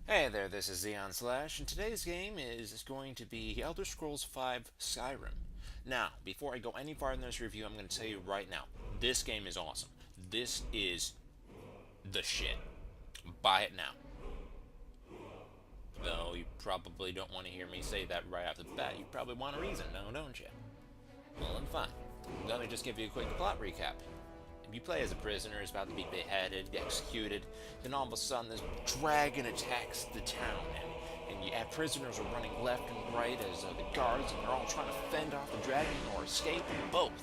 Hey there, this is Zeon Slash, and today's game is going to be Elder Scrolls V Skyrim. Now, before I go any farther in this review, I'm going to tell you right now, this game is awesome. This is the shit. Buy it now. Though you probably don't want to hear me say that right off the bat. You probably want a reason, now don't you? Well, then fine. Let me just give you a quick plot recap. You play as a prisoner who's about to be beheaded, executed, then all of a sudden this dragon attacks the town, and you have prisoners are running left and right as the guards, and they're all trying to fend off the dragon or escape, both.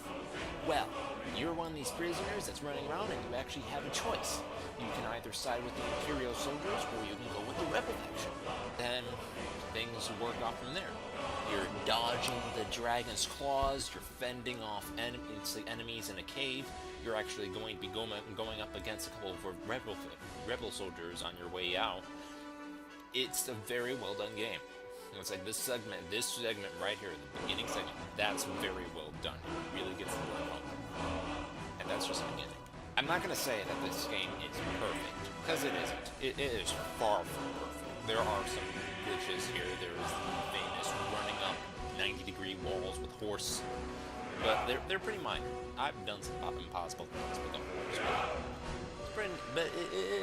Well, you're one of these prisoners that's running around, and you actually have a choice. You can either side with the Imperial soldiers, or you can go with the Rebel faction. Then things work off from there. You're dodging the dragon's claws, you're fending off enemies in a cave, you're actually going to be going up against a couple of rebel soldiers on your way out. It's a very well done game. It's like this segment right here, the beginning segment, that's very well done. It really gets the work on. And that's just the beginning. I'm not going to say that this game is perfect, because it isn't. It is far from perfect. There are some glitches here. There is the famous running up 90-degree walls with horse, but they're pretty minor. I've done some impossible things with the horse, but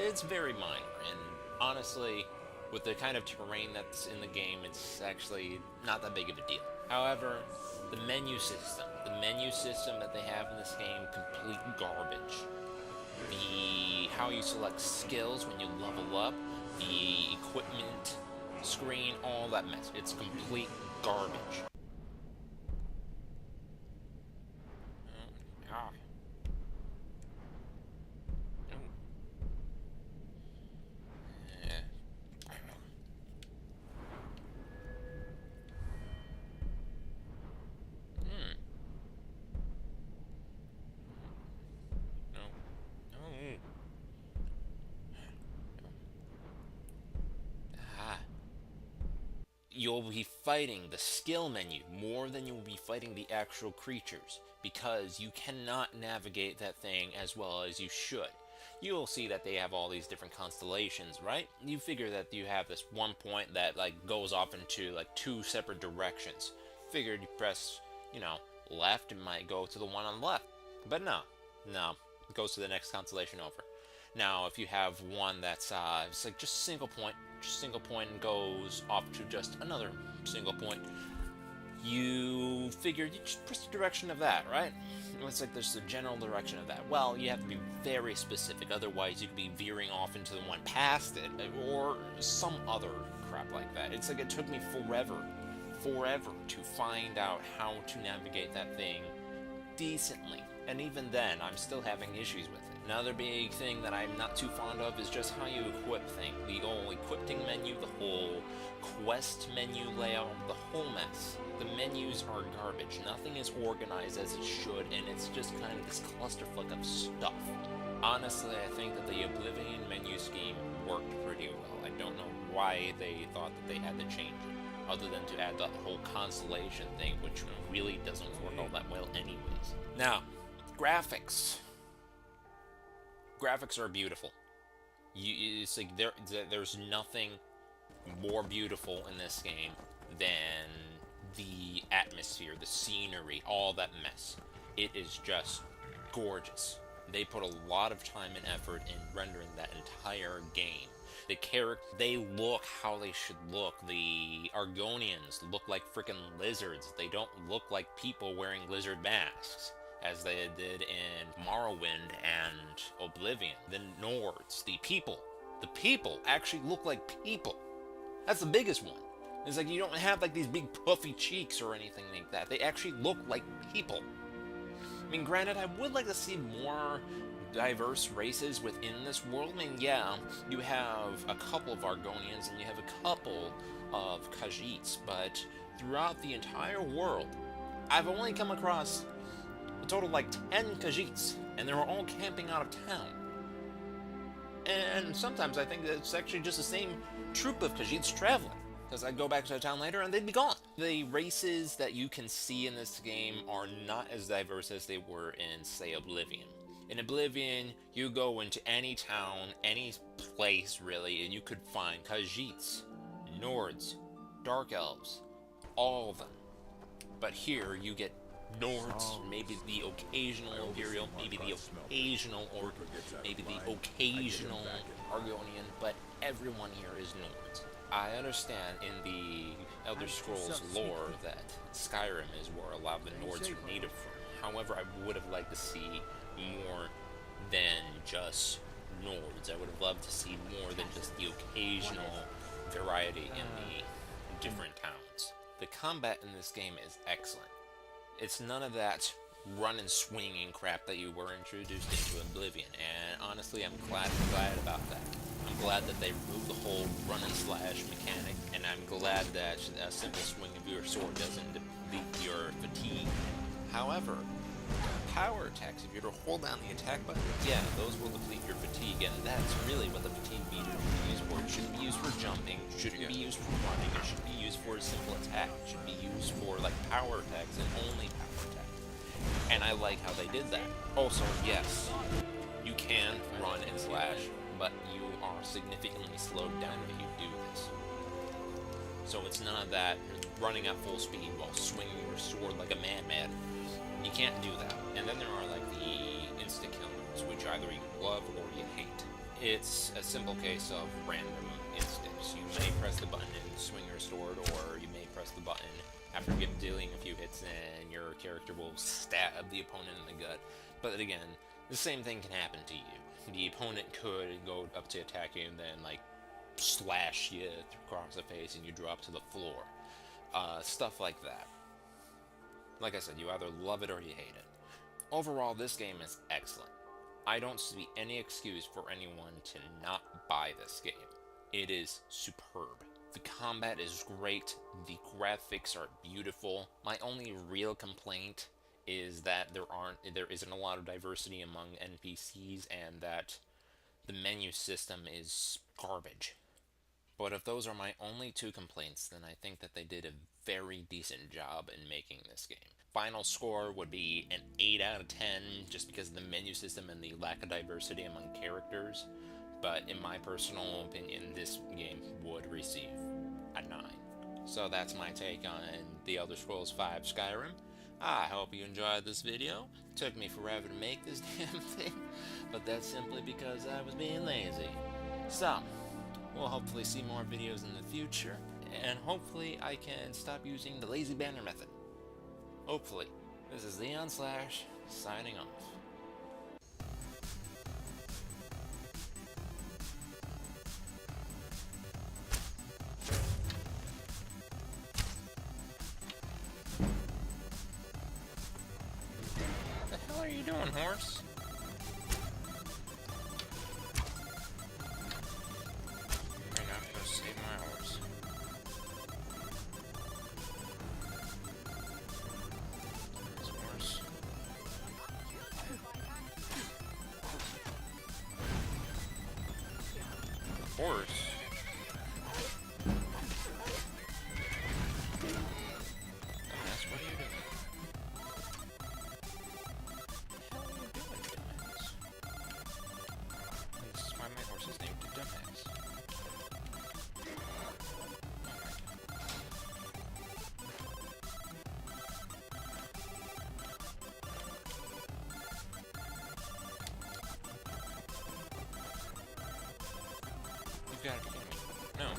it's very minor. And honestly, with the kind of terrain that's in the game, it's actually not that big of a deal. However, the menu system that they have in this game, complete garbage. How you select skills when you level up, the equipment screen, all that mess. It's complete garbage. You'll be fighting the skill menu more than you'll be fighting the actual creatures, because you cannot navigate that thing as well as you should. You'll see that they have all these different constellations, right? You figure that you have this one point that goes off into two separate directions. Figured you press, left, it might go to the one on the left. But no, it goes to the next constellation over. Now, if you have one that's it's just single point and goes off to just another single point, you figure you just press the direction of that, right? It's like there's the general direction of that. Well, you have to be very specific, otherwise you could be veering off into the one past it, or some other crap like that. It's like it took me forever to find out how to navigate that thing decently. And even then, I'm still having issues with it. Another big thing that I'm not too fond of is just how you equip things. The whole equipping menu, the whole quest menu layout, the whole mess. The menus are garbage. Nothing is organized as it should, and it's just kind of this clusterfuck of stuff. Honestly, I think that the Oblivion menu scheme worked pretty well. I don't know why they thought that they had to change it, other than to add that whole constellation thing, which really doesn't work all that well anyways. Now, graphics. Graphics are beautiful. It's like there's nothing more beautiful in this game than the atmosphere, the scenery, all that mess. It is just gorgeous. They put a lot of time and effort in rendering that entire game. The characters, they look how they should look. The Argonians look like freaking lizards. They don't look like people wearing lizard masks, as they did in Morrowind and Oblivion. The Nords, the people actually look like people. That's the biggest one. It's like you don't have these big puffy cheeks or anything like that. They actually look like people. I mean, granted, I would like to see more diverse races within this world. I mean, yeah, you have a couple of Argonians and you have a couple of Khajiits, but throughout the entire world, I've only come across a total of 10 Khajiits, and they were all camping out of town. And sometimes I think that it's actually just the same troop of Khajiits traveling, because I'd go back to the town later and they'd be gone. The races that you can see in this game are not as diverse as they were in, say, Oblivion. In Oblivion, you go into any town, any place really, and you could find Khajiits, Nords, Dark Elves, all of them. But here, you get Nords, maybe the occasional Imperial, maybe the occasional Orc, maybe the occasional Argonian, but everyone here is Nords. I understand in the Elder Scrolls lore that Skyrim is where a lot of the Nords are native from. However, I would have liked to see more than just Nords. I would have loved to see more than just the occasional variety in the different towns. The combat in this game is excellent. It's none of that run and swinging crap that you were introduced into Oblivion, and honestly, I'm glad about that. I'm glad that they removed the whole run and slash mechanic, and I'm glad that a simple swing of your sword doesn't deplete your fatigue. However, power attacks, if you were to hold down the attack button, yeah, those will deplete your fatigue, and that's really what the fatigue meter is used for. It shouldn't be used for jumping, it shouldn't be used for running, it should be used for a simple attack. It should be used for, like, power attacks and only power attacks. And I like how they did that. Also, yes, you can run and slash, but you are significantly slowed down if you do this. So it's none of that running at full speed while swinging your sword like a madman. You can't do that. And then there are like the insta-kill moves, which either you love or you hate. It's a simple case of random instants. You may press the button and swing your sword, or you may press the button after dealing a few hits and your character will stab the opponent in the gut. But again, the same thing can happen to you. The opponent could go up to attack you and then like slash you across the face and you drop to the floor. Stuff like that. Like I said, you either love it or you hate it. Overall, this game is excellent. I don't see any excuse for anyone to not buy this game. It is superb. The combat is great, the graphics are beautiful. My only real complaint is that there isn't a lot of diversity among NPCs and that the menu system is garbage. But if those are my only two complaints, then I think that they did a very decent job in making this game. Final score would be an 8 out of 10, just because of the menu system and the lack of diversity among characters. But in my personal opinion, this game would receive a 9. So that's my take on The Elder Scrolls V Skyrim. I hope you enjoyed this video. It took me forever to make this damn thing, but that's simply because I was being lazy. So, we'll hopefully see more videos in the future, and hopefully I can stop using the lazy banner method. Hopefully. This is Zeon Slash, signing off. What the hell are you doing, horse? You're not gonna save my horse. This horse. Horse? Dumbass, what are you doing? This is why my horse is named Dumbass. You've got to be kidding me. No.